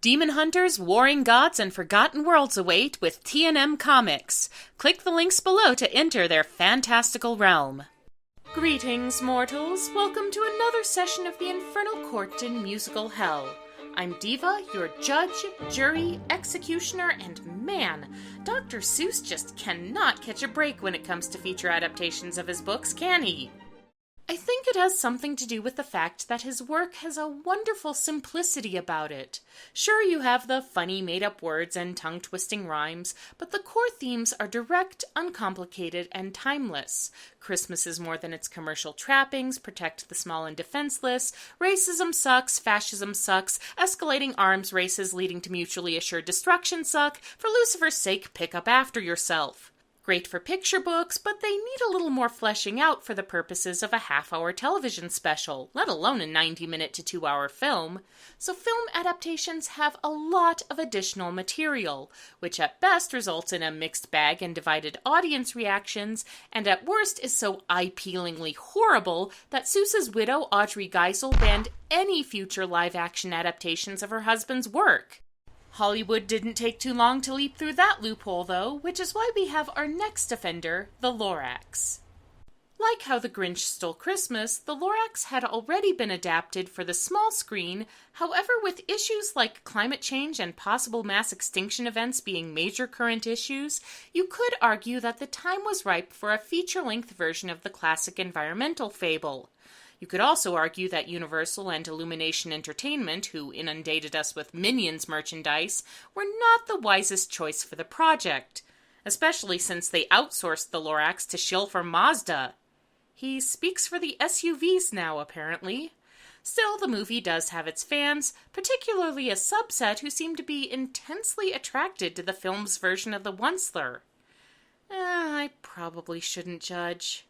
Demon hunters, warring gods, and forgotten worlds await with T&M Comics. Click the links below to enter their fantastical realm. Greetings, mortals. Welcome to another session of the Infernal Court in musical hell. I'm Diva, your judge, jury, executioner, and man, Dr. Seuss just cannot catch a break when it comes to feature adaptations of his books, can he? I think it has something to do with the fact that his work has a wonderful simplicity about it. Sure, you have the funny made-up words and tongue-twisting rhymes, but the core themes are direct, uncomplicated, and timeless. Christmas is more than its commercial trappings, protect the small and defenseless, racism sucks, fascism sucks, escalating arms races leading to mutually assured destruction suck, for Lucifer's sake, pick up after yourself. Great for picture books, but they need a little more fleshing out for the purposes of a half-hour television special, let alone a 90-minute to 2-hour film. So film adaptations have a lot of additional material, which at best results in a mixed bag and divided audience reactions, and at worst is so eye-peelingly horrible that Seuss's widow Audrey Geisel banned any future live-action adaptations of her husband's work. Hollywood didn't take too long to leap through that loophole, though, which is why we have our next offender, the Lorax. Like how The Grinch Stole Christmas, the Lorax had already been adapted for the small screen. However, with issues like climate change and possible mass extinction events being major current issues, you could argue that the time was ripe for a feature-length version of the classic environmental fable. You could also argue that Universal and Illumination Entertainment, who inundated us with Minions merchandise, were not the wisest choice for the project, especially since they outsourced the Lorax to shill for Mazda. He speaks for the SUVs now, apparently. Still, the movie does have its fans, particularly a subset who seem to be intensely attracted to the film's version of the Once-ler. I probably shouldn't judge.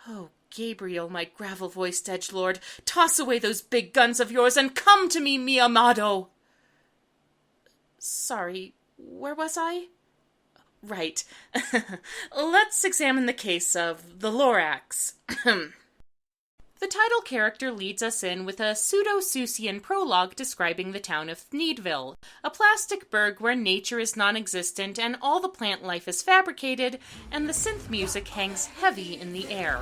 Oh, Gabriel, my gravel-voiced edgelord, toss away those big guns of yours and come to me, mi amado! Sorry, where was I? Right. Let's examine the case of the Lorax. The title character leads us in with a pseudo-Seussian prologue describing the town of Needville, a plastic burg where nature is non-existent and all the plant life is fabricated, and the synth music hangs heavy in the air.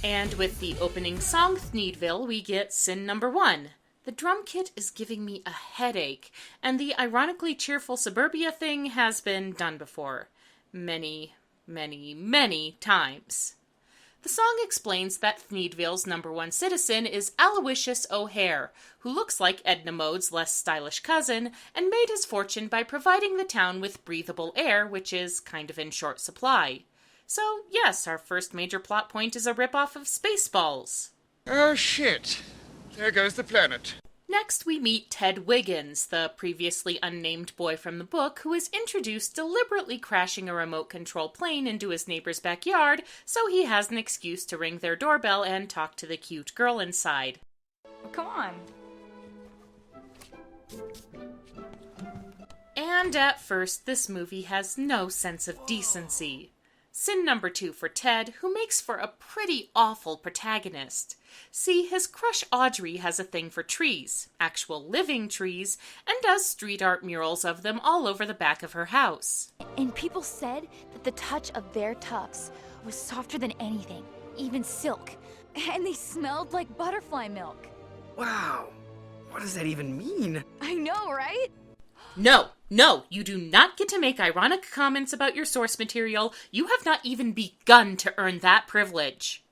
And with the opening song, Needville, we get sin number 1. The drum kit is giving me a headache, and the ironically cheerful suburbia thing has been done before. Many, many, many times. The song explains that Needville's number 1 citizen is Aloysius O'Hare, who looks like Edna Mode's less stylish cousin, and made his fortune by providing the town with breathable air, which is kind of in short supply. So, yes, our first major plot point is a ripoff of Spaceballs. Oh, shit. There goes the planet. Next, we meet Ted Wiggins, the previously unnamed boy from the book, who is introduced deliberately crashing a remote-control plane into his neighbor's backyard, so he has an excuse to ring their doorbell and talk to the cute girl inside. Oh, come on. And at first, this movie has no sense of decency. Sin number 2 for Ted, who makes for a pretty awful protagonist. See, his crush Audrey has a thing for trees, actual living trees, and does street art murals of them all over the back of her house. And people said that the touch of their tufts was softer than anything, even silk. And they smelled like butterfly milk. Wow, what does that even mean? I know, right? No, you do not get to make ironic comments about your source material. You have not even begun to earn that privilege.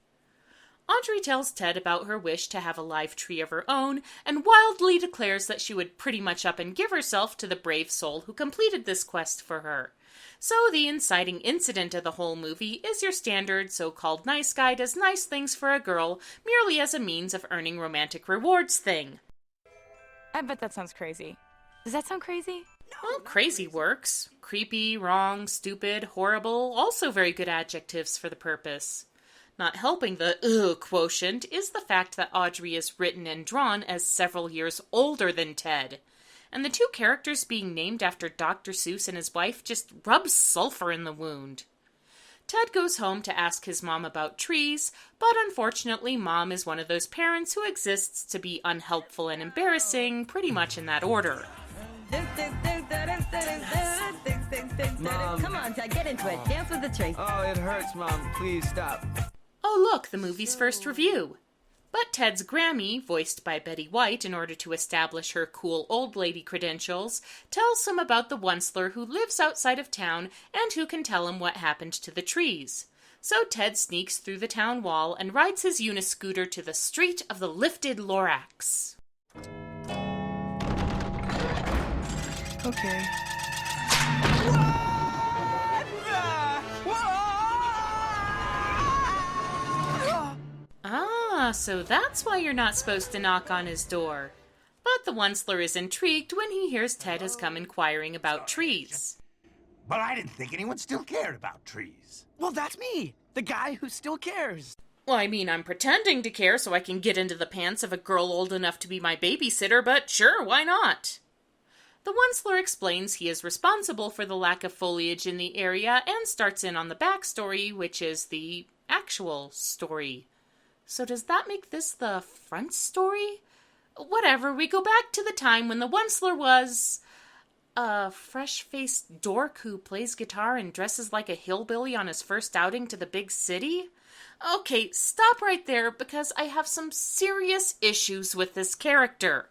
Audrey tells Ted about her wish to have a live tree of her own, and wildly declares that she would pretty much up and give herself to the brave soul who completed this quest for her. So the inciting incident of the whole movie is your standard so-called nice guy does nice things for a girl, merely as a means of earning romantic rewards thing. I bet that sounds crazy. Does that sound crazy? Well, crazy works. Creepy, wrong, stupid, horrible, also very good adjectives for the purpose. Not helping the ugh quotient is the fact that Audrey is written and drawn as several years older than Ted. and the two characters being named after Dr. Seuss and his wife just rubs sulfur in the wound. Ted goes home to ask his mom about trees, but unfortunately Mom is one of those parents who exists to be unhelpful and embarrassing, pretty much in that order. Mom. Come on, Ted, get into it. Dance with the tree. Oh, it hurts, Mom. Please stop. Oh look, the movie's first review. But Ted's Grammy, voiced by Betty White in order to establish her cool old lady credentials, tells him about the Once-ler who lives outside of town and who can tell him what happened to the trees. So Ted sneaks through the town wall and rides his uniscooter to the street of the lifted Lorax. Okay. Ah, so that's why you're not supposed to knock on his door. But the Once-ler is intrigued when he hears Ted has come inquiring about trees. But I didn't think anyone still cared about trees. Well, that's me, the guy who still cares. Well, I mean, I'm pretending to care so I can get into the pants of a girl old enough to be my babysitter, but sure, why not? The Once-ler explains he is responsible for the lack of foliage in the area and starts in on the backstory, which is the actual story. So does that make this the front story? Whatever, we go back to the time when the Once-ler was a fresh-faced dork who plays guitar and dresses like a hillbilly on his first outing to the big city? Okay, stop right there because I have some serious issues with this character.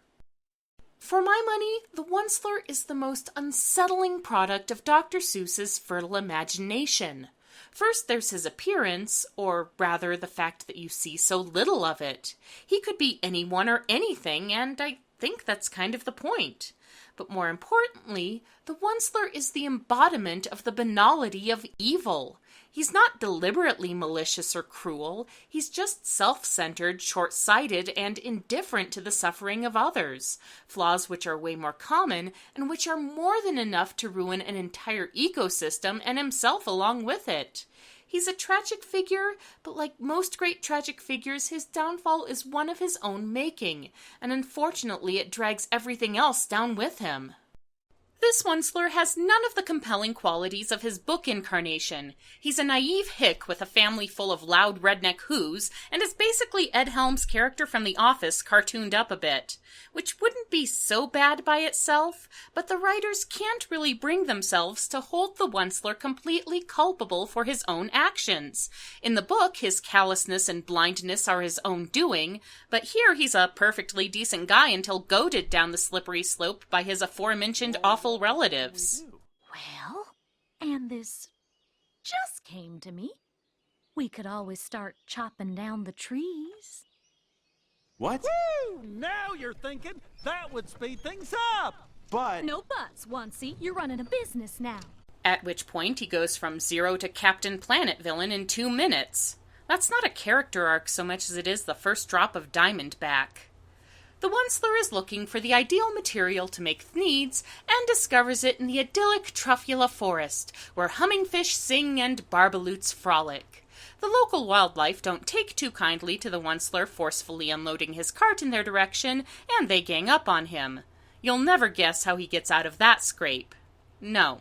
For my money, the Once-ler is the most unsettling product of Dr. Seuss's fertile imagination. First, there's his appearance, or rather the fact that you see so little of it. He could be anyone or anything, and I think that's kind of the point. But more importantly, the Once-ler is the embodiment of the banality of evil. He's not deliberately malicious or cruel. He's just self-centered, short-sighted, and indifferent to the suffering of others, flaws which are way more common and which are more than enough to ruin an entire ecosystem and himself along with it. He's a tragic figure, but like most great tragic figures, his downfall is one of his own making, and unfortunately it drags everything else down with him. This Once-ler has none of the compelling qualities of his book incarnation. He's a naive hick with a family full of loud redneck whos, and is basically Ed Helms' character from The Office cartooned up a bit, which wouldn't be so bad by itself, but the writers can't really bring themselves to hold the Once-ler completely culpable for his own actions. In the book, his callousness and blindness are his own doing, but here he's a perfectly decent guy until goaded down the slippery slope by his aforementioned awful relatives. Well, and this just came to me. We could always start chopping down the trees. What? Woo! Now you're thinking that would speed things up. But... No buts, Oncey. You're running a business now. At which point he goes from zero to Captain Planet villain in 2 minutes. That's not a character arc so much as it is the first drop of Diamond back. The Once-ler is looking for the ideal material to make thneeds and discovers it in the idyllic Truffula Forest, where hummingfish sing and barbaloots frolic. The local wildlife don't take too kindly to the Once-ler forcefully unloading his cart in their direction, and they gang up on him. You'll never guess how he gets out of that scrape. No,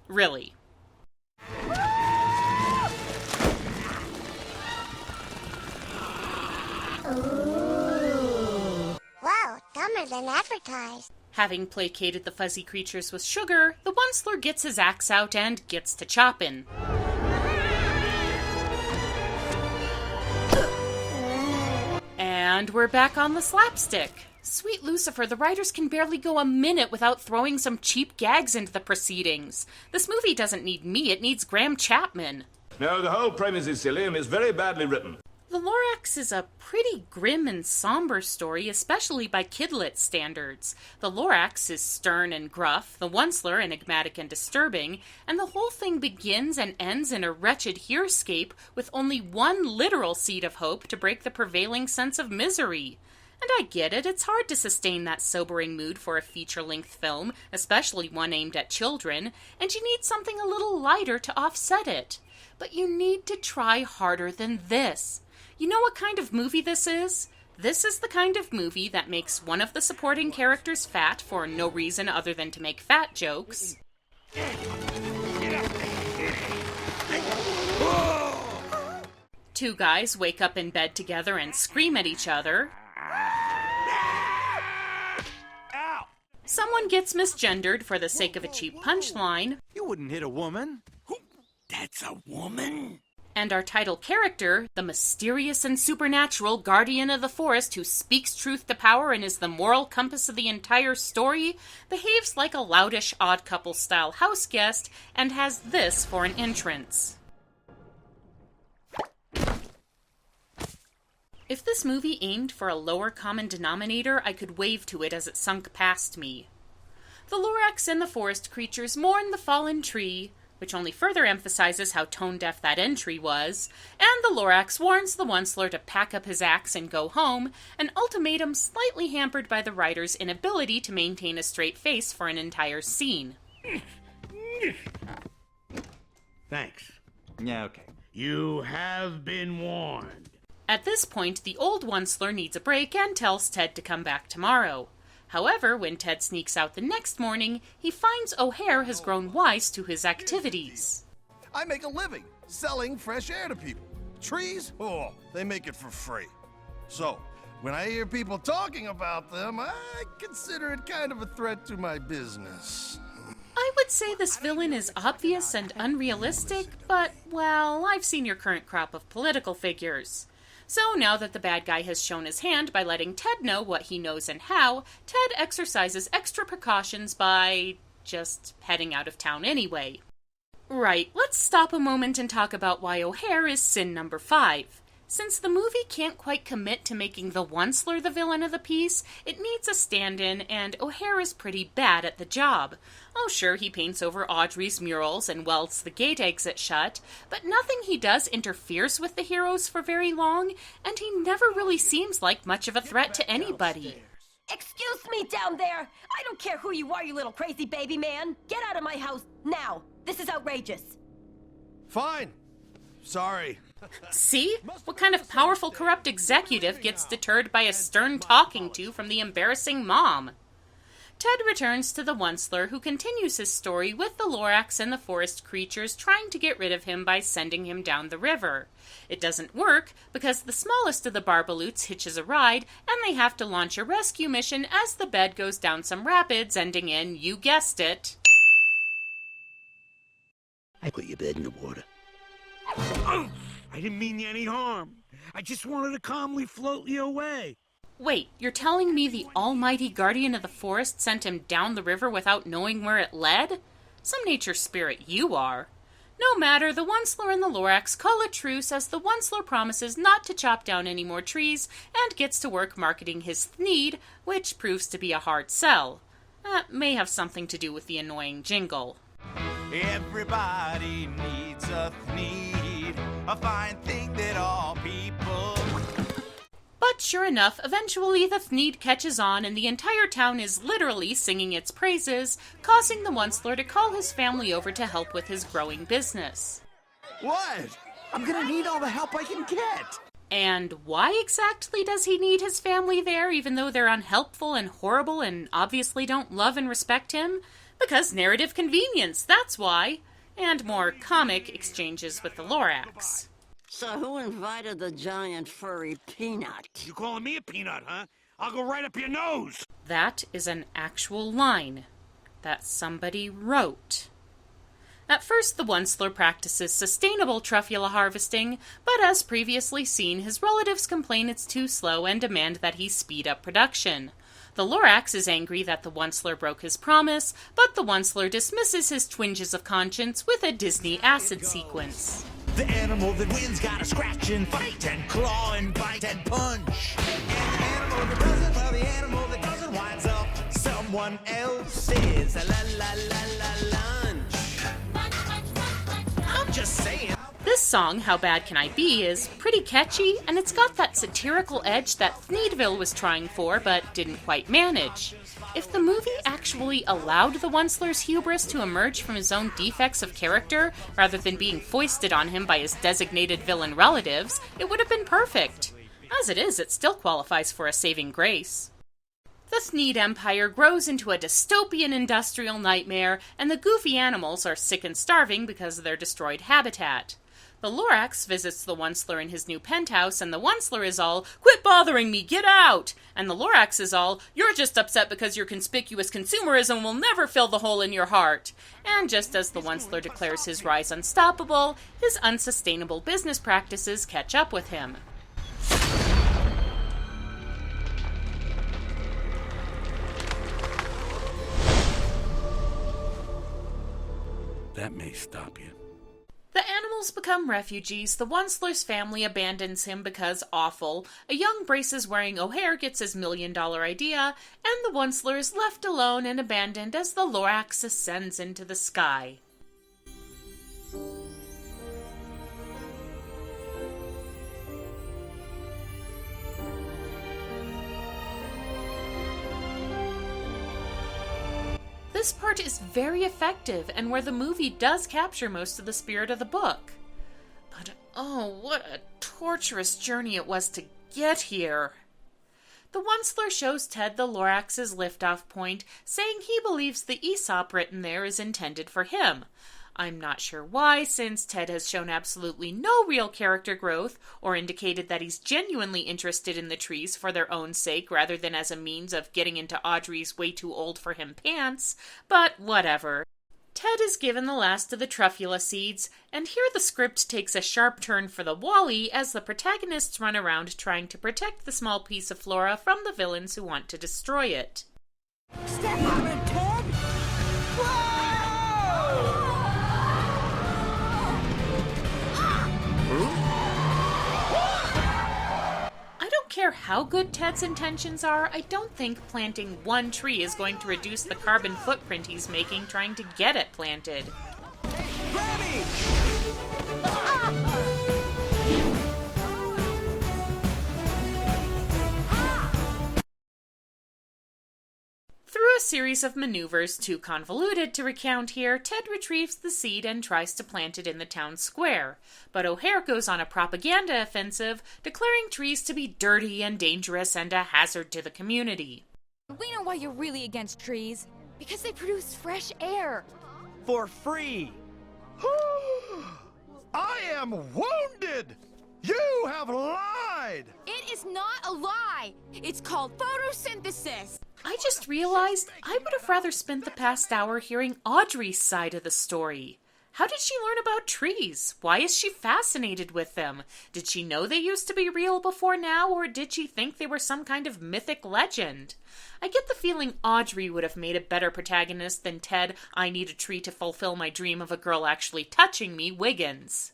really. Wow, dumber than advertised. Having placated the fuzzy creatures with sugar, the Once-ler gets his axe out and gets to choppin'. And we're back on the slapstick. Sweet Lucifer, the writers can barely go a minute without throwing some cheap gags into the proceedings. This movie doesn't need me, it needs Graham Chapman. No, the whole premise is silly and is very badly written. The Lorax is a pretty grim and somber story, especially by kidlit standards. The Lorax is stern and gruff, the Once-ler enigmatic and disturbing, and the whole thing begins and ends in a wretched herescape with only one literal seed of hope to break the prevailing sense of misery. And I get it, it's hard to sustain that sobering mood for a feature-length film, especially one aimed at children, and you need something a little lighter to offset it. But you need to try harder than this. You know what kind of movie this is? This is the kind of movie that makes one of the supporting characters fat for no reason other than to make fat jokes. Two guys wake up in bed together and scream at each other. Someone gets misgendered for the sake of a cheap punchline. You wouldn't hit a woman. That's a woman? And our title character, the mysterious and supernatural guardian of the forest who speaks truth to power and is the moral compass of the entire story, behaves like a loutish Odd Couple-style house guest and has this for an entrance. If this movie aimed for a lower common denominator, I could wave to it as it sunk past me. The Lorax and the forest creatures mourn the fallen tree, which only further emphasizes how tone-deaf that entry was, and the Lorax warns the Once-ler to pack up his axe and go home, an ultimatum slightly hampered by the writer's inability to maintain a straight face for an entire scene. Thanks. Yeah, okay. You have been warned. At this point, the old Once-ler needs a break and tells Ted to come back tomorrow. However, when Ted sneaks out the next morning, he finds O'Hare has grown wise to his activities. I make a living selling fresh air to people. Trees? Oh, they make it for free. So, when I hear people talking about them, I consider it kind of a threat to my business. I would say this villain is obvious and unrealistic, but, well, I've seen your current crop of political figures. So now that the bad guy has shown his hand by letting Ted know what he knows and how, Ted exercises extra precautions by just heading out of town anyway. Right, let's stop a moment and talk about why O'Hare is sin number 5. Since the movie can't quite commit to making the Once-ler the villain of the piece, it needs a stand-in, and O'Hare is pretty bad at the job. Oh sure, he paints over Audrey's murals and welds the gate exit shut, but nothing he does interferes with the heroes for very long, and he never really seems like much of a threat to anybody. Excuse me down there! I don't care who you are, you little crazy baby man! Get out of my house, now! This is outrageous! Fine. Sorry. See? What kind of powerful corrupt executive gets deterred by a stern talking to from the embarrassing mom? Ted returns to the Once-ler, who continues his story with the Lorax and the forest creatures trying to get rid of him by sending him down the river. It doesn't work because the smallest of the Barbaloots hitches a ride and they have to launch a rescue mission as the bed goes down some rapids, ending in, you guessed it, I put your bed in the water. Oh, I didn't mean you any harm. I just wanted to calmly float you away. Wait, you're telling me the almighty guardian of the forest sent him down the river without knowing where it led? Some nature spirit you are. No matter, the Once-ler and the Lorax call a truce as the Once-ler promises not to chop down any more trees and gets to work marketing his Thneed, which proves to be a hard sell. That may have something to do with the annoying jingle. Everybody needs a Thneed, a fine thing that all people... But sure enough, eventually the Thneed catches on and the entire town is literally singing its praises, causing the Once-ler to call his family over to help with his growing business. What? I'm gonna need all the help I can get! And why exactly does he need his family there, even though they're unhelpful and horrible and obviously don't love and respect him? Because narrative convenience, that's why. And more comic exchanges with the Lorax. So who invited the giant furry peanut? You calling me a peanut, huh? I'll go right up your nose! That is an actual line that somebody wrote. At first, the Once-ler practices sustainable truffula harvesting, but as previously seen, his relatives complain it's too slow and demand that he speed up production. The Lorax is angry that the Once-ler broke his promise, but the Once-ler dismisses his twinges of conscience with a Disney acid sequence. The animal that wins gotta scratch and fight and claw and bite and punch. And the animal that doesn't, well, the animal that doesn't winds up someone else's lunch. I'm just saying. This song, How Bad Can I Be, is pretty catchy, and it's got that satirical edge that Needville was trying for, but didn't quite manage. If the movie actually allowed the Once-ler's hubris to emerge from his own defects of character, rather than being foisted on him by his designated villain relatives, it would have been perfect. As it is, it still qualifies for a saving grace. The Sneed Empire grows into a dystopian industrial nightmare, and the goofy animals are sick and starving because of their destroyed habitat. The Lorax visits the Once-ler in his new penthouse, and the Once-ler is all, "Quit bothering me, get out!" And the Lorax is all, "You're just upset because your conspicuous consumerism will never fill the hole in your heart." And just as the Once-ler declares his rise unstoppable, his unsustainable business practices catch up with him. That may stop you. The animals become refugees, the Once-ler's family abandons him because awful, a young braces wearing O'Hare gets his $1,000,000 idea, and the Once-ler is left alone and abandoned as the Lorax ascends into the sky. This part is very effective, and where the movie does capture most of the spirit of the book. But oh, what a torturous journey it was to get here. The Once-ler shows Ted the Lorax's liftoff point, saying he believes the Aesop written there is intended for him. I'm not sure why, since Ted has shown absolutely no real character growth, or indicated that he's genuinely interested in the trees for their own sake rather than as a means of getting into Audrey's way-too-old-for-him pants, but whatever. Ted is given the last of the truffula seeds, and here the script takes a sharp turn for the Wally as the protagonists run around trying to protect the small piece of flora from the villains who want to destroy it. Step on it, Ted! I don't care how good Ted's intentions are, I don't think planting one tree is going to reduce the carbon footprint he's making trying to get it planted. Through a series of maneuvers too convoluted to recount here, Ted retrieves the seed and tries to plant it in the town square. But O'Hare goes on a propaganda offensive, declaring trees to be dirty and dangerous and a hazard to the community. We know why you're really against trees. Because they produce fresh air. For free. I am wounded! You have lied! It is not a lie. It's called photosynthesis. I just realized I would have rather spent the past hour hearing Audrey's side of the story. How did she learn about trees? Why is she fascinated with them? Did she know they used to be real before now, or did she think they were some kind of mythic legend? I get the feeling Audrey would have made a better protagonist than Ted, I need a tree to fulfill my dream of a girl actually touching me, Wiggins.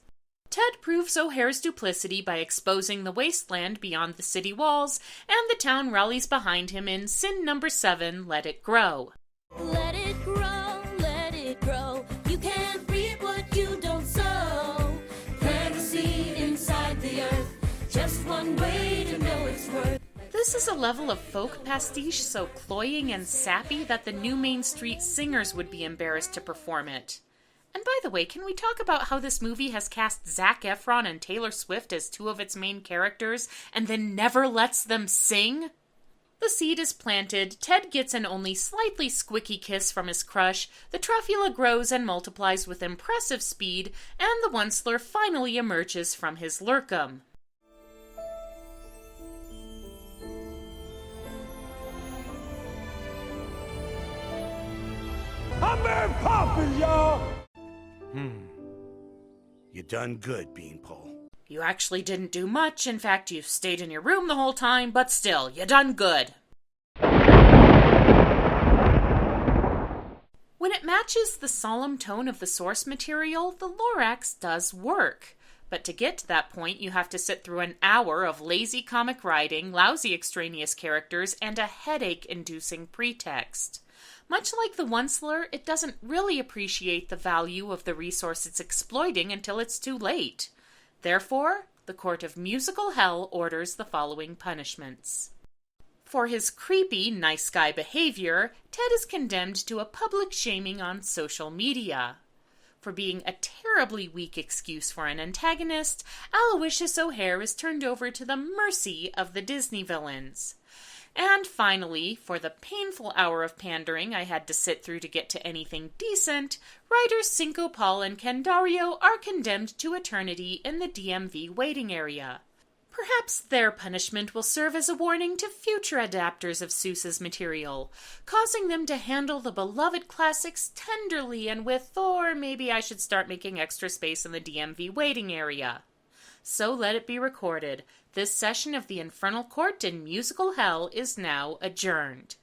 Ted proves O'Hare's duplicity by exposing the wasteland beyond the city walls, and the town rallies behind him in sin number 7, Let It Grow. Let it grow, let it grow. You can't reap what you don't sow. Plant a seed inside the earth. Just one way to know its worth. This is a level of folk pastiche so cloying and sappy that the new Main Street Singers would be embarrassed to perform it. And by the way, can we talk about how this movie has cast Zac Efron and Taylor Swift as two of its main characters, and then never lets them sing? The seed is planted, Ted gets an only slightly squicky kiss from his crush, the truffula grows and multiplies with impressive speed, and the Once-ler finally emerges from his lurkum. I'm Mary Poppins, y'all! You done good, Beanpole. You actually didn't do much. In fact, you stayed in your room the whole time, but still, you done good. When it matches the solemn tone of the source material, the Lorax does work. But to get to that point, you have to sit through an hour of lazy comic writing, lousy extraneous characters, and a headache-inducing pretext. Much like the Once-ler, it doesn't really appreciate the value of the resource it's exploiting until it's too late. Therefore, the Court of Musical Hell orders the following punishments. For his creepy, nice guy behavior, Ted is condemned to a public shaming on social media. For being a terribly weak excuse for an antagonist, Aloysius O'Hare is turned over to the mercy of the Disney villains. And finally, for the painful hour of pandering I had to sit through to get to anything decent, writers Cinco Paul and Candario are condemned to eternity in the DMV waiting area. Perhaps their punishment will serve as a warning to future adapters of Seuss's material, causing them to handle the beloved classics tenderly and with, or maybe I should start making extra space in the DMV waiting area. So let it be recorded. This session of the Infernal Court in musical hell is now adjourned.